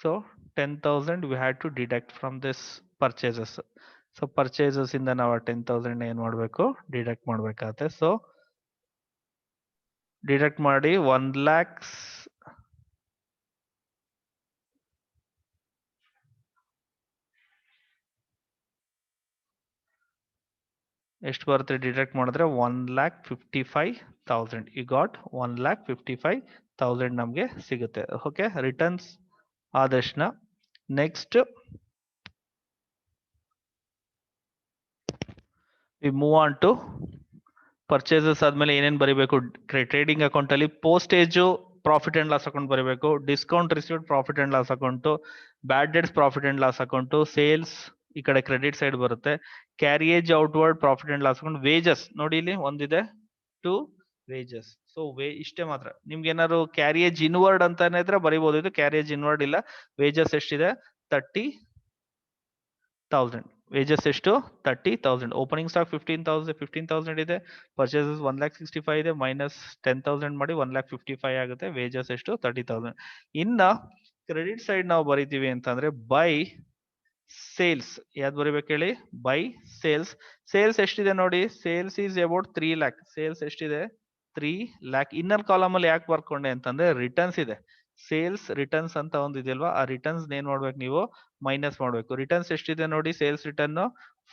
so 10,000 we had to deduct from this purchases. So purchases ಇಂದ ನಾವು 10,000 ಏನ್ ಮಾಡ್ಬೇಕು? ಡಿಡಕ್ಟ್ ಮಾಡ್ಬೇಕಾಗತ್ತೆ. ಸೊ ಡಿಡಕ್ಟ್ ಮಾಡಿ 1 lakhs ಎಷ್ಟು ಬರುತ್ತೆ ಡಿಡಕ್ಟ್ ಮಾಡಿದ್ರೆ? 1,55,000. ಯು ಗಾಟ್ 1,55,000 ನಮ್ಗೆ ಸಿಗುತ್ತೆ. ಓಕೆ, ರಿಟರ್ನ್ಸ್ ಆದಷ್ಟು next we move on to purchases. ಆದ್ಮೇಲೆ ಏನೇನ್ ಬರೀಬೇಕು? ಟ್ರೇಡಿಂಗ್ ಅಕೌಂಟ್ ಅಲ್ಲಿ postage profit and loss account ಬರೀಬೇಕು, discount received profit and loss account, bad debts profit and loss account, sales ಈ ಕಡೆ ಕ್ರೆಡಿಟ್ ಸೈಡ್ ಬರುತ್ತೆ, carriage outward profit and loss account, wages ನೋಡಿ ಇಲ್ಲಿ ಒಂದಿದೆ ಟು ವೇಜಸ್. ಸೊ ಇಷ್ಟೇ ಮಾತ್ರ. ನಿಮ್ಗೆ ಏನಾದ್ರು ಕ್ಯಾರಿಯೇಜ್ ಇನ್ವರ್ಡ್ ಅಂತಾನೆ ಇದ್ರೆ ಬರೀಬಹುದು. ಇದು ಕ್ಯಾರಿಯೇಜ್ ಇನ್ವರ್ಡ್ ಇಲ್ಲ. ವೇಜಸ್ ಎಷ್ಟಿದೆ? 30,000. ವೇಜಸ್ ಎಷ್ಟು? 30,000. ಓಪನಿಂಗ್ ಸ್ಟಾಕ್ 15,000 ಇದೆ. ಪರ್ಚೇಸಸ್ 1,65,000 ಇದೆ. ಮೈನಸ್ 10,000 ಮಾಡಿ 1,55,000 ಆಗುತ್ತೆ. ವೇಜಸ್ ಎಷ್ಟು? 30,000. ಇನ್ನ ಕ್ರೆಡಿಟ್ ಸೈಡ್ ನಾವು ಬರೀತೀವಿ ಅಂತಂದ್ರೆ ಬೈ ಸೇಲ್ಸ್. ಯಾವ್ದು ಬರೀಬೇಕು ಹೇಳಿ? By sales. ಸೇಲ್ಸ್ ಎಷ್ಟಿದೆ ನೋಡಿ? Sales is about 3 lakh. Sales ಎಷ್ಟಿದೆ? 3 lakh. ಇನ್ನರ್ ಕಾಲಮ್ ಅಲ್ಲಿ ಯಾಕೆ ಬರ್ಕೊಂಡೆ ಅಂತಂದ್ರೆ ರಿಟರ್ನ್ಸ್ ಇದೆ. ಸೇಲ್ಸ್ ರಿಟರ್ನ್ಸ್ ಅಂತ ಒಂದು ಇದೆಯಲ್ವಾ, ಆ ರಿಟರ್ನ್ಸ್ ಏನ್ ಮಾಡ್ಬೇಕು ನೀವು? ಮೈನಸ್ ಮಾಡ್ಬೇಕು. ರಿಟರ್ನ್ಸ್ ಎಷ್ಟಿದೆ ನೋಡಿ? Sales return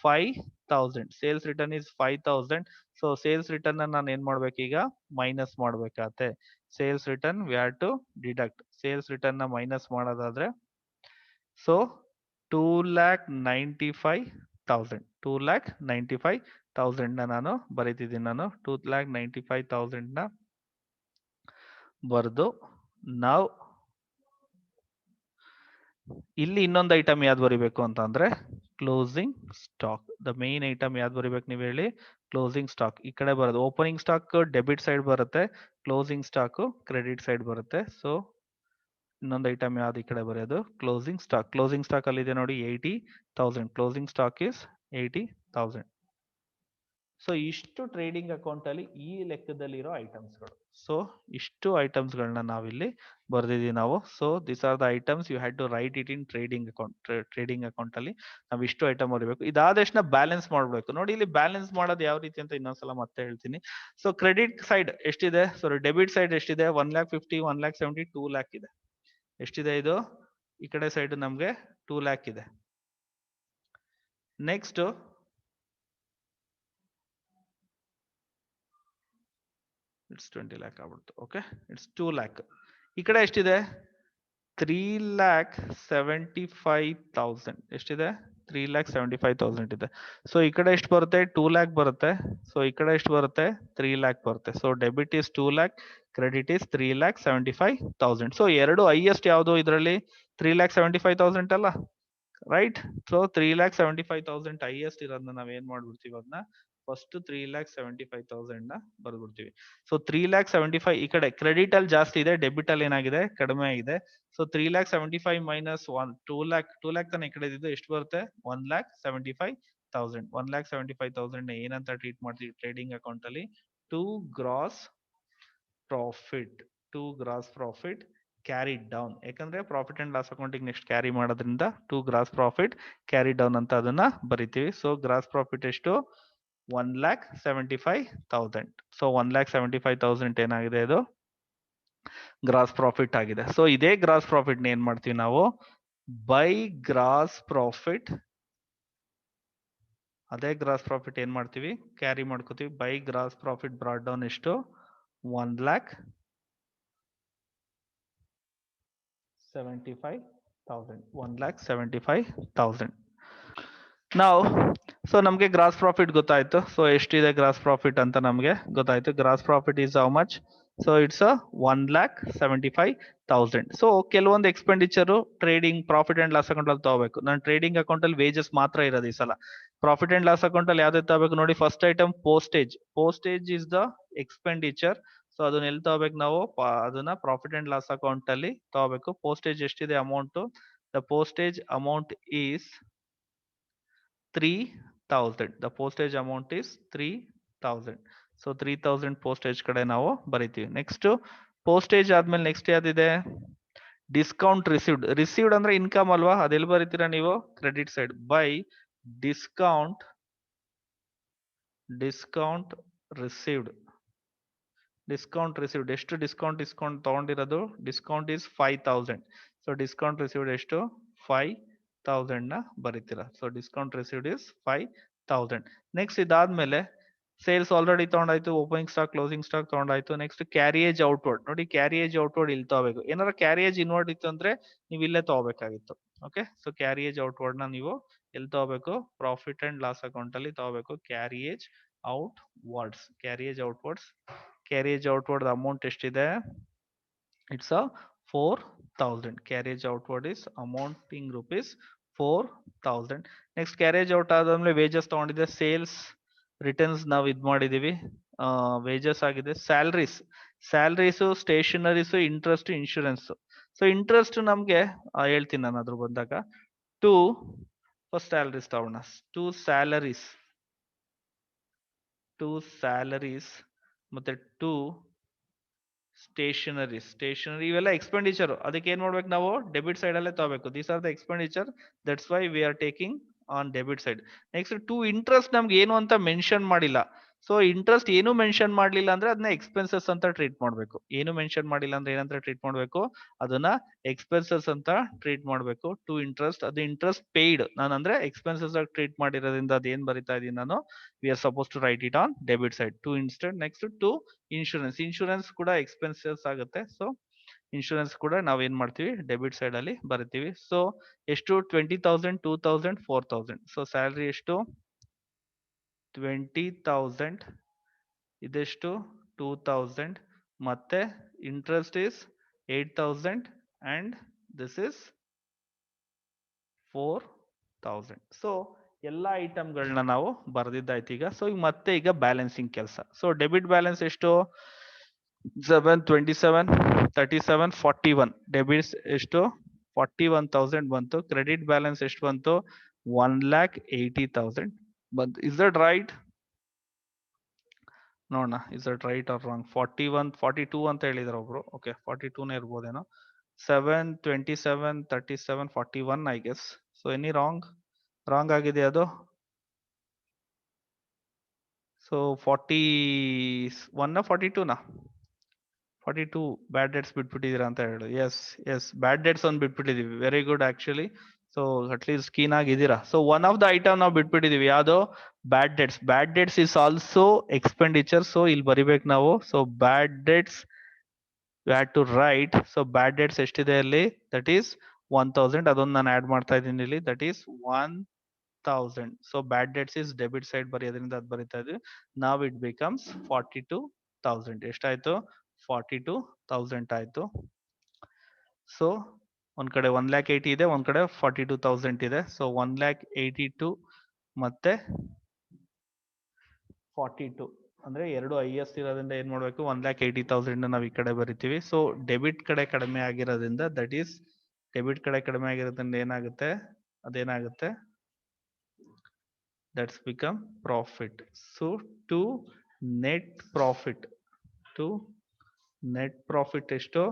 5,000. Sales return is 5,000. So sales return ನಾನು ಏನ್ ಮಾಡ್ಬೇಕು ಈಗ? ಮೈನಸ್ ಮಾಡ್ಬೇಕಾಗತ್ತೆ. Sales return we have to deduct. Sales return ನ ಮೈನಸ್ ಮಾಡೋದಾದ್ರೆ ಸೊ 2,95,000. 2,95,000 ನ ನಾನು ಬರೀತಿದ್ದೀನಿ. ನಾನು 2,95,000 ನ ಬರ್ದು ನಾವು ಇಲ್ಲಿ ಇನ್ನೊಂದು ಐಟಮ್ ಯಾವ್ದು ಬರೀಬೇಕು ಅಂತ ಅಂದ್ರೆ closing stock. The main item ಯಾವ್ದು ಬರೀಬೇಕು ನೀವು ಹೇಳಿ? Closing stock. ಈ ಕಡೆ ಬರೋದು ಓಪನಿಂಗ್ ಸ್ಟಾಕ್ ಡೆಬಿಟ್ ಸೈಡ್ ಬರುತ್ತೆ, ಕ್ಲೋಸಿಂಗ್ ಸ್ಟಾಕ್ ಕ್ರೆಡಿಟ್ ಸೈಡ್ ಬರುತ್ತೆ. ಸೊ ಇನ್ನೊಂದು ಐಟಮ್ ಯಾವ್ದು ಈ ಕಡೆ ಬರೆಯೋದು? Closing stock. ಕ್ಲೋಸಿಂಗ್ ಸ್ಟಾಕ್ ಅಲ್ಲಿ ಇದೆ ನೋಡಿ 80,000. Closing stock is 80,000. ಸೊ ಇಷ್ಟು ಟ್ರೇಡಿಂಗ್ ಅಕೌಂಟ್ ಅಲ್ಲಿ ಈ ಲೆಕ್ಕದಲ್ಲಿರೋ ಐಟಮ್ಸ್ಗಳು. ಸೊ ಇಷ್ಟು ಐಟಮ್ಸ್ ಗಳನ್ನ ನಾವಿಲ್ಲಿ ಬರ್ದಿದೀವಿ ನಾವು. So this are the items you had to write it in trading account. Trading account ಅಲ್ಲಿ ನಾವು ಇಷ್ಟು ಐಟಮ್ ಬರಬೇಕು. ಇದಾದಷ್ಟು ಬ್ಯಾಲೆನ್ಸ್ ಮಾಡ್ಬೇಕು. ನೋಡಿ ಇಲ್ಲಿ ಬ್ಯಾಲೆನ್ಸ್ ಮಾಡೋದು ಯಾವ ರೀತಿ ಅಂತ ಇನ್ನೊಂದ್ಸಲ ಮತ್ತೆ ಹೇಳ್ತೀನಿ. ಸೊ ಕ್ರೆಡಿಟ್ ಸೈಡ್ ಎಷ್ಟಿದೆ? ಸಾರಿ ಡೆಬಿಟ್ ಸೈಡ್ ಎಷ್ಟಿದೆ? 1,50,000, 1,70,000, 2 lakh ಇದೆ. ಎಷ್ಟಿದೆ ಇದು? ಈ ಕಡೆ ಸೈಡ್ ನಮ್ಗೆ 2 lakh ಇದೆ. ನೆಕ್ಸ್ಟ್ ಇಟ್ಸ್ 20 lakh ಆಗ್ಬಿಡ್ತು. Okay, it's 2 lakh. ಈ ಕಡೆ ಎಷ್ಟಿದೆ? 3,75,000 ಎಷ್ಟಿದೆ? 3,75,000 ಇದೆ. ಸೊ ಈ ಕಡೆ ಎಷ್ಟು ಬರುತ್ತೆ? 2 lakh ಬರುತ್ತೆ. ಸೊ ಈ ಕಡೆ ಎಷ್ಟು ಬರುತ್ತೆ? 3 lakh ಬರುತ್ತೆ. So debit is 2 lakh, credit is 3,75,000. So ಎರಡು ಹೈಯೆಸ್ಟ್ ಯಾವುದು ಇದರಲ್ಲಿ? 3,75,000 ಅಲ್ಲ, ರೈಟ್? ಸೊ 3,75,000 ಹೈಯೆಸ್ಟ್ ಇರೋದನ್ನ ನಾವೇನ್ ಮಾಡ್ಬಿಡ್ತೀವಿ, ಅದನ್ನ ಫಸ್ಟ್ 3,75,000 ನ ಬರ್ಬಿಡ್ತೀವಿ. ಸೊ 3,75,000 ಈ ಕಡೆ ಕ್ರೆಡಿಟ್ ಅಲ್ಲಿ ಜಾಸ್ತಿ ಇದೆ, ಡೆಬಿಟ್ ಅಲ್ಲಿ ಏನಾಗಿದೆ? ಕಡಿಮೆ ಆಗಿದೆ. ಸೊ 3,75,000 ಮೈನಸ್ 2 lakh ತನ ಈ ಕಡೆ ಇದ್ದು ಎಷ್ಟು ಬರುತ್ತೆ? 1,75,000. 1,75,000 ಏನಂತ ಟ್ರೀಟ್ ಮಾಡ್ತೀವಿ ಟ್ರೇಡಿಂಗ್ ಅಕೌಂಟ್ ಅಲ್ಲಿ? To gross profit carry down. ಯಾಕಂದ್ರೆ profit and loss accounting next carry ಮಾಡೋದ್ರಿಂದ to gross profit carry down ಅಂತ ಅದನ್ನ ಬರಿತೀವಿ. ಸೊ ಗ್ರಾಸ್ ಪ್ರಾಫಿಟ್ ಎಷ್ಟು? 1,75,000. ಸೊ 1,75,000 ಏನಾಗಿದೆ? ಇದು ಗ್ರಾಸ್ ಪ್ರಾಫಿಟ್ ಆಗಿದೆ. ಸೊ ಇದೇ ಗ್ರಾಸ್ ಪ್ರಾಫಿಟ್ ಏನ್ ಮಾಡ್ತೀವಿ ನಾವು? ಬೈ ಗ್ರಾಸ್ ಪ್ರಾಫಿಟ್, ಅದೇ ಗ್ರಾಸ್ ಪ್ರಾಫಿಟ್ ಏನ್ ಮಾಡ್ತೀವಿ? ಕ್ಯಾರಿ ಮಾಡ್ಕೋತೀವಿ. By gross profit brought down ಎಷ್ಟು? 1,75,000. 1,75,000. ನಾವು ಸೊ ನಮ್ಗೆ ಗ್ರಾಸ್ ಪ್ರಾಫಿಟ್ ಗೊತ್ತಾಯ್ತು. ಸೊ ಎಷ್ಟಿದೆ ಗ್ರಾಸ್ ಪ್ರಾಫಿಟ್ ಅಂತ ನಮ್ಗೆ ಗೊತ್ತಾಯ್ತು. Gross profit is how much? So it's 1,75,000. So ಕೆಲವೊಂದು expenditure trading profit and loss account ಅಲ್ಲಿ ತಗೋಬೇಕು. ನಾನು ಟ್ರೇಡಿಂಗ್ ಅಕೌಂಟ್ ಅಲ್ಲಿ ವೇಜಸ್ ಮಾತ್ರ ಇರೋದು ಈ ಸಲ. ಪ್ರಾಫಿಟ್ ಅಂಡ್ ಲಾಸ್ ಅಕೌಂಟ್ ಅಲ್ಲಿ ಯಾವ್ದು ತಗೋಬೇಕು ನೋಡಿ? First item postage is the expenditure. So ಅದನ್ನ ಎಲ್ಲಿ ತಗೋಬೇಕು ನಾವು? ಅದನ್ನ ಪ್ರಾಫಿಟ್ ಅಂಡ್ ಲಾಸ್ ಅಕೌಂಟ್ ಅಲ್ಲಿ ತಗೋಬೇಕು. ಪೋಸ್ಟೇಜ್ ಎಷ್ಟಿದೆ amount? The postage amount is 3,000. The postage amount is 3,000. So 3,000 postage ಕಡೆ ನಾವು ಬರಿತೀವಿ. ನೆಕ್ಸ್ಟ್ ಪೋಸ್ಟೇಜ್ ಆದ್ಮೇಲೆ ನೆಕ್ಸ್ಟ್ ಯಾವ್ದಿದೆ? ಡಿಸ್ಕೌಂಟ್ ರಿಸೀವ್ಡ್ ಅಂದ್ರೆ ಇನ್ಕಮ್ ಅಲ್ವಾ? ಅದೆಲ್ಲಿ ಬರೀತೀರಾ ನೀವು? Credit side. By discount received. ಎಷ್ಟು ಡಿಸ್ಕೌಂಟ್ ತಗೊಂಡಿರೋದು? Discount is 5,000. So discount received ಎಷ್ಟು? 5,000 ನ ಬರೀತೀರಾ. So discount received is 5,000. Next ಇದಾದ್ಮೇಲೆ ಸೇಲ್ಸ್ ಆಲ್ರೆಡಿ ತಗೊಂಡಾಯ್ತು, ಓಪನಿಂಗ್ ಸ್ಟಾಕ್ ಕ್ಲೋಸಿಂಗ್ ಸ್ಟಾಕ್ ತಗೊಂಡಾಯ್ತು. Next carriage outward. ನೋಡಿ ಕ್ಯಾರಿಯೇಜ್ ಔಟ್ವರ್ಡ್ ಇಲ್ಲಿ ತಗೋಬೇಕು. ಏನಾರ ಕ್ಯಾರಿಯೇಜ್ ಇನ್ವರ್ಡ್ ಇತ್ತು ಅಂದ್ರೆ ನೀವು ಇಲ್ಲೇ ತಗೋಬೇಕಾಗಿತ್ತು. ಓಕೆ, ಸೊ ಕ್ಯಾರಿಯೇಜ್ ಔಟ್ವರ್ಡ್ ನ ನೀವು ಎಲ್ಲಿ ತಗೋಬೇಕು? ಪ್ರಾಫಿಟ್ ಅಂಡ್ ಲಾಸ್ ಅಕೌಂಟ್ ಅಲ್ಲಿ ತಗೋಬೇಕು. ಕ್ಯಾರಿಯೇಜ್ ಔಟ್ವರ್ಡ್ ಅಮೌಂಟ್ ಎಷ್ಟಿದೆ? It's 4,000. Carriage outward is amounting rupees 4,000. Next carriage out ಆದ್ಮೇಲೆ ವೇಜಸ್ ತಗೊಂಡಿದೆ. ಸೇಲ್ಸ್ ರಿಟರ್ನ್ಸ್ ನಾವು ಇದ್ ಮಾಡಿದೀವಿ, ವೇಜಸ್ ಆಗಿದೆ. Salaries, stationeries, interest, insurance. So interest ನಮ್ಗೆ ಹೇಳ್ತೀನಿ ನಾನು ಅದ್ರ ಬಂದಾಗ. ಫಸ್ಟ್ ಸ್ಯಾಲರೀಸ್ ತಗೋಣ. ಟು ಸ್ಯಾಲರೀಸ್ ಮತ್ತೆ ಟು ಸ್ಟೇಷನರಿ ಇವೆಲ್ಲ ಎಕ್ಸ್ಪೆಂಡಿಚರ್. ಅದಕ್ಕೆ ಏನ್ ಮಾಡ್ಬೇಕು ನಾವು? ಡೆಬಿಟ್ ಸೈಡ್ ಅಲ್ಲೇ ತಗೋಬೇಕು. These are the expenditure, that's why we are taking on debit side. Next to interest ನಮ್ಗೆ ಏನು ಅಂತ ಮೆನ್ಷನ್ ಮಾಡಿಲ್ಲ. ಸೊ ಇಂಟ್ರೆಸ್ಟ್ ಏನು ಮೆನ್ಷನ್ ಮಾಡ್ಲಿಲ್ಲ ಅಂದ್ರೆ ಅದನ್ನ ಎಕ್ಸ್ಪೆನ್ಸಸ್ ಅಂತ ಟ್ರೀಟ್ ಮಾಡ್ಬೇಕು. ಏನು ಮೆನ್ಷನ್ ಮಾಡಿಲ್ಲ ಅಂದ್ರೆ ಏನಂತ ಟ್ರೀಟ್ ಮಾಡ್ಬೇಕು? ಅದನ್ನ ಎಕ್ಸ್ಪೆನ್ಸಸ್ ಅಂತ ಟ್ರೀಟ್ ಮಾಡ್ಬೇಕು. ಟು ಇಂಟ್ರೆಸ್ಟ್, ಅದು ಇಂಟ್ರೆಸ್ಟ್ ಪೇಯ್ಡ್ ನಾನು ಅಂದ್ರೆ ಎಕ್ಸ್ಪೆನ್ಸಸ್ ಆಗಿ ಟ್ರೀಟ್ ಮಾಡಿರೋದ್ರಿಂದ ಅದೇನ್ ಬರಿತಾ ಇದೀನಿ ನಾನು? We are suppose to write it on debit side. To instant. Next to insurance ಕೂಡ ಎಕ್ಸ್ಪೆನ್ಸಸ್ ಆಗುತ್ತೆ. ಸೊ ಇನ್ಶೂರೆನ್ಸ್ ಕೂಡ ನಾವ್ ಏನ್ ಮಾಡ್ತೀವಿ? ಡೆಬಿಟ್ ಸೈಡ್ ಅಲ್ಲಿ ಬರಿತೀವಿ. ಸೊ ಎಷ್ಟು? 20,000, 2,000, 4,000. ಸೊ ಸ್ಯಾಲರಿ ಎಷ್ಟು? 20,000. ಇದೆಷ್ಟು? 2,000. ಮತ್ತೆ interest is 8,000 and this is 4,000. So ಎಲ್ಲಾ ಐಟಮ್ಗಳನ್ನ ನಾವು ಬರ್ದಿದ್ದಾಯ್ತು ಈಗ. ಸೊ ಈಗ ಬ್ಯಾಲೆನ್ಸಿಂಗ್ ಕೆಲಸ. ಸೊ ಡೆಬಿಟ್ ಬ್ಯಾಲೆನ್ಸ್ ಎಷ್ಟು? 727, 37, 41. ಡೆಬಿಟ್ಸ್ ಎಷ್ಟು? 41,000 ಬಂತು. ಕ್ರೆಡಿಟ್ ಬ್ಯಾಲೆನ್ಸ್ ಎಷ್ಟು ಬಂತು? 1,80,000 ಬಂತು. Is that right? ನೋಡೋಣ, is that right or wrong? 41, 42 ಅಂತ ಹೇಳಿದಾರೆ ಒಬ್ರು. ಓಕೆ, 42ನೇ ಇರ್ಬೋದೇನೋ. 7, 27, 37, 41 I guess. So any wrong ಆಗಿದೆ ಅದು? ಸೊ 41 42 42 ಬ್ಯಾಡ್ ಡೆಟ್ಸ್ ಬಿಟ್ಬಿಟ್ಟಿದೀರಾ ಅಂತ ಹೇಳಿ. ಎಸ್ ಬ್ಯಾಡ್ ಡೆಟ್ಸ್ ಒಂದು ಬಿಟ್ಬಿಟ್ಟಿದೀವಿ. Very good actually. So at least keen ಆಗಿದ್ದೀರಾ. So one of the item ನಾವು ಬಿಟ್ಬಿಟ್ಟಿದೀವಿ. ಯಾವ್ದು? Bad debts is also expenditure. So ಇಲ್ಲಿ ಬರಿಬೇಕು ನಾವು. So bad debts you had to write. So bad debts ಎಷ್ಟಿದೆ ಅಲ್ಲಿ, ದಟ್ ಈಸ್ 1000. ಅದೊಂದು ನಾನು ಆಡ್ ಮಾಡ್ತಾ ಇದ್ದೀನಿ ಇಲ್ಲಿ, that is 1000. So bad debts is debit side ಬರೆಯೋದ್ರಿಂದ ಅದು ಬರೀತಾ ಇದ್ವಿ. ನಾವ್ ಇಟ್ ಬಿಕಮ್ಸ್ 42,000. ಎಷ್ಟಾಯ್ತು, 42,000 ಆಯ್ತು. ಸೊ ಒಂದ್ ಕಡೆ 1,80,000 ಇದೆ, ಒಂದ್ ಕಡೆ 42,000 ಇದೆ. ಸೊ 1,82,000 ಮತ್ತೆ 42 ಅಂದ್ರೆ ಎರಡು IS ಇರೋದ್ರಿಂದ ಏನ್ ಮಾಡ್ಬೇಕು, 1,80,000 ನಾವ್ ಈ ಕಡೆ ಬರಿತೀವಿ. ಸೊ ಡೆಬಿಟ್ ಕಡೆ ಕಡಿಮೆ ಆಗಿರೋದ್ರಿಂದ, ದಟ್ ಈಸ್ ಡೆಬಿಟ್ ಕಡೆ ಕಡಿಮೆ ಆಗಿರೋದ್ರಿಂದ ಏನಾಗುತ್ತೆ, ಅದೇನಾಗುತ್ತೆ, that's become profit. So to net profit, to net profit ಎಷ್ಟು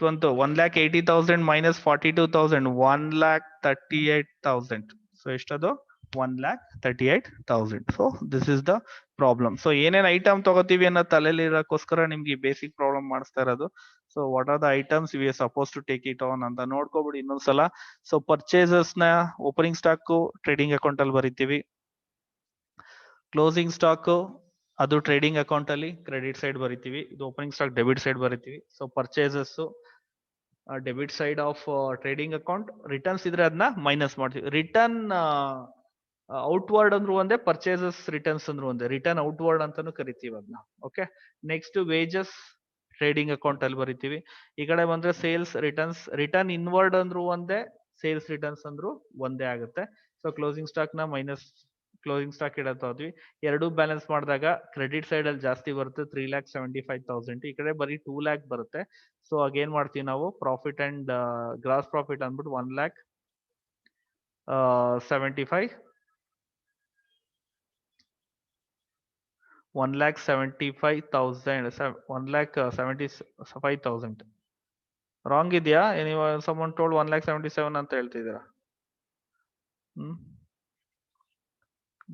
ಬಂತು, 1,80,000 ಮೈನಸ್ 42,000, 1,38,000. ಸೊ ಎಷ್ಟದು, 1,38,000. So this is the problem. So ಏನೇನ್ ಐಟಮ್ ತಗೋತೀವಿ ಅನ್ನೋ ತಲೆಯಲ್ಲಿ ಇರೋಕ್ಕೋಸ್ಕರ ನಿಮ್ಗೆ ಬೇಸಿಕ್ ಪ್ರಾಬ್ಲಮ್ ಮಾಡಿಸ್ತಾ ಇರೋದು. So what are the items we are suppose to take it on ಅಂತ ನೋಡ್ಕೊಬಿಡಿ ಇನ್ನೊಂದ್ಸಲ. ಸೊ ಪರ್ಚೇಸಸ್ ನ ಓಪನಿಂಗ್ ಸ್ಟಾಕ್ ಟ್ರೇಡಿಂಗ್ ಅಕೌಂಟ್ ಅಲ್ಲಿ ಬರಿತೀವಿ. ಕ್ಲೋಸಿಂಗ್ ಸ್ಟಾಕ್ ಅದು ಟ್ರೇಡಿಂಗ್ ಅಕೌಂಟ್ ಅಲ್ಲಿ ಕ್ರೆಡಿಟ್ ಸೈಡ್ ಬರಿತೀವಿ. ಇದು ಓಪನಿಂಗ್ ಸ್ಟಾಕ್ ಡೆಬಿಟ್ ಸೈಡ್ ಬರಿತೀವಿ. So purchases debit side of trading account. Returns ಇದ್ರೆ ಅದನ್ನ ಮೈನಸ್ ಮಾಡ್ತೀವಿ. ರಿಟರ್ನ್ ಔಟ್ವರ್ಡ್ ಅಂದ್ರೂ ಒಂದೇ, ಪರ್ಚೇಸಸ್ ರಿಟರ್ನ್ಸ್ ಅಂದ್ರೂ ಒಂದೇ, ರಿಟರ್ನ್ ಔಟ್ವರ್ಡ್ ಅಂತಾನು ಕರಿತೀವಿ ಅದನ್ನ. Okay, next wages trading account ಅಲ್ಲಿ ಬರಿತೀವಿ. ಈ ಕಡೆ ಬಂದ್ರೆ ಸೇಲ್ಸ್ ರಿಟರ್ನ್ಸ್, ರಿಟರ್ನ್ ಇನ್ವರ್ಡ್ ಅಂದ್ರೂ ಒಂದೇ, ಸೇಲ್ಸ್ ರಿಟರ್ನ್ಸ್ ಅಂದ್ರೂ ಒಂದೇ ಆಗುತ್ತೆ. ಸೊ ಕ್ಲೋಸಿಂಗ್ ಸ್ಟಾಕ್ ನ ಮೈನಸ್ ಕ್ಲೋಸಿಂಗ್ ಸ್ಟಾಕ್ ಇಡತಾ ಹೋದ್ವಿ. ಎರಡು ಬ್ಯಾಲೆನ್ಸ್ ಮಾಡಿದಾಗ ಕ್ರೆಡಿಟ್ ಸೈಡ್ ಅಲ್ಲಿ ಜಾಸ್ತಿ ಬರುತ್ತೆ, 3,75,000. ಈ ಕಡೆ ಬರೀ 2 lakh ಬರುತ್ತೆ. ಸೊ ಅಗೇನ್ ಮಾಡ್ತೀವಿ ನಾವು ಪ್ರಾಫಿಟ್ ಅಂಡ್ ಗ್ರಾಸ್ ಪ್ರಾಫಿಟ್ ಅಂದ್ಬಿಟ್ಟು 1,75,000 1,75,000 ರಾಂಗ್ ಇದೆಯಾ, ನೀವು someone told 1,77,000 ಅಂತ ಹೇಳ್ತಿದ್ದೀರಾ.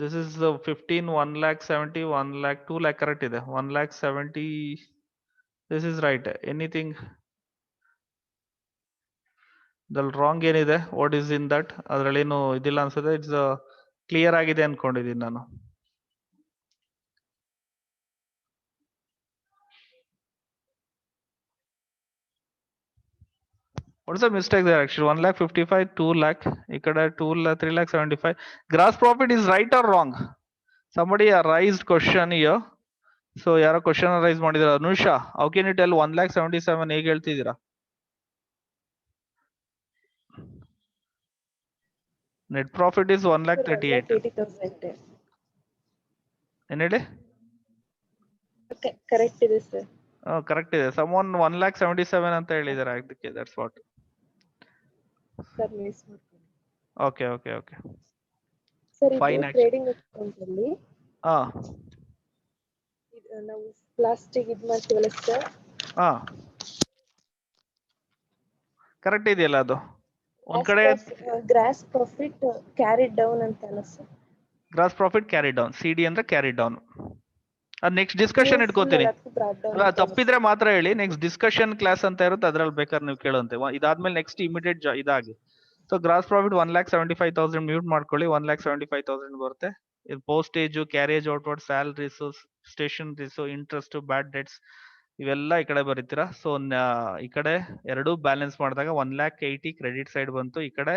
ದಿಸ್ ಇಸ್ 15, 1,70,000, 1,00,000, 2 lakh ಕರೆಕ್ಟ್ ಇದೆ. 1,70,000 ದಿಸ್ ಇಸ್ ರೈಟ್. ಎನಿಥಿಂಗ್ ದಲ್ಲಿ ರಾಂಗ್ ಏನಿದೆ, ವಾಟ್ ಇಸ್ ಇನ್ ದಟ್, ಅದ್ರಲ್ಲಿ ಏನು ಇದಿಲ್ಲ ಅನ್ಸುತ್ತೆ. ಇಟ್ಸ್ ಕ್ಲಿಯರ್ ಆಗಿದೆ ಅನ್ಕೊಂಡಿದ್ದೀನಿ ನಾನು. What's the mistake there actually? 1,55,000, 2 lakh. ಈ ಕಡೆ 3,75,000. Gross profit is right or wrong? Somebody raised question here. So ಯಾರೋ ಕ್ವಶನ್ ರೈಸ್ ಮಾಡಿದಾರೆ. Anusha, how can you tell 1,77,000 ಹೇಗೆ ಹೇಳ್ತಿದ್ದೀರಾ? Net profit is 1,38,000. ಏನ್ ಹೇಳಿ? ಕರೆಕ್ಟ್ ಇದೆ ಸರ್. ಕರೆಕ್ಟ್ ಇದೆ. someone 1,77,000 ಅಂತ ಹೇಳಿದಾರೆ ಅದಕ್ಕೆ. that's what. ಸರ್ ಮಿಸ್ ಮಾಡ್ತೀನಿ. Okay okay okay sir fine. ಇದು ಟ್ರೇಡಿಂಗ್ ಅಕೌಂಟ್ ಅಲ್ಲಿ ನಾವು ಪ್ಲಾಸ್ಟಿಕ್ ಇದು ಮಾಡ್ತೀವಲ್ಲ ಸರ್. ಕರೆಕ್ಟ್ ಇದೆಯಲ್ಲ ಅದು. ಒಂದ್ ಕಡೆ ಗ್ರಾಸ್ ಪ್ರಾಫಿಟ್ ಕ್ಯಾರಿಡ್ ಡೌನ್ ಅಂತ ಅಲ್ಲ sir? Gross profit carry down, CD ಅಂದ್ರೆ ಕ್ಯಾರಿ ಡೌನ್. ಅದ್ ನೆಕ್ಸ್ಟ್ ಡಿಸ್ಕಷನ್ ಇಟ್ಕೋತೀನಿ. ಅಲ್ಲ ತಪ್ಪಿದ್ರೆ ಮಾತ್ರ ಹೇಳಿ. ನೆಕ್ಸ್ಟ್ ಡಿಸ್ಕಷನ್ ಕ್ಲಾಸ್ ಅಂತ ಇರುತ್ತೆ, ಅದ್ರಲ್ಲಿ ಬೇಕಾದ್ರೆ ನೀವು ಕೇಳುವಂತೆ. ಇದಾದ್ಮೇಲೆ ನೆಕ್ಸ್ಟ್ ಇಮಿಡಿಯೇಟ್ ಇದಾಗಿ. ಸೊ ಗ್ರಾಸ್ ಪ್ರಾಫಿಟ್ 1,75,000 ಮ್ಯೂಟ್ ಮಾಡ್ಕೊಳ್ಳಿ. 1,75,000 ಬರುತ್ತೆ. Postage, carriage outward, salaries, stationeries, interest, ಬ್ಯಾಡ್ ಡೆಟ್ಸ್ ಇವೆಲ್ಲ ಈ ಕಡೆ ಬರೀತೀರಾ. ಸೊ ಈ ಕಡೆ ಎರಡು ಬ್ಯಾಲೆನ್ಸ್ ಮಾಡಿದಾಗ 1,80,000 ಕ್ರೆಡಿಟ್ ಸೈಡ್ ಬಂತು. ಈ ಕಡೆ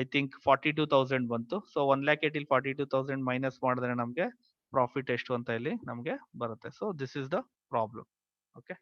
ಐ ಥಿಂಕ್ 42,000 ಬಂತು. ಸೊ 1,80,000 42,000 ಮೈನಸ್ ಮಾಡಿದ್ರೆ ನಮ್ಗೆ ಪ್ರಾಫಿಟ್ ಎಷ್ಟು ಅಂತ ಇಲ್ಲಿ ನಮ್ಗೆ ಬರುತ್ತೆ. So this is the problem. Okay.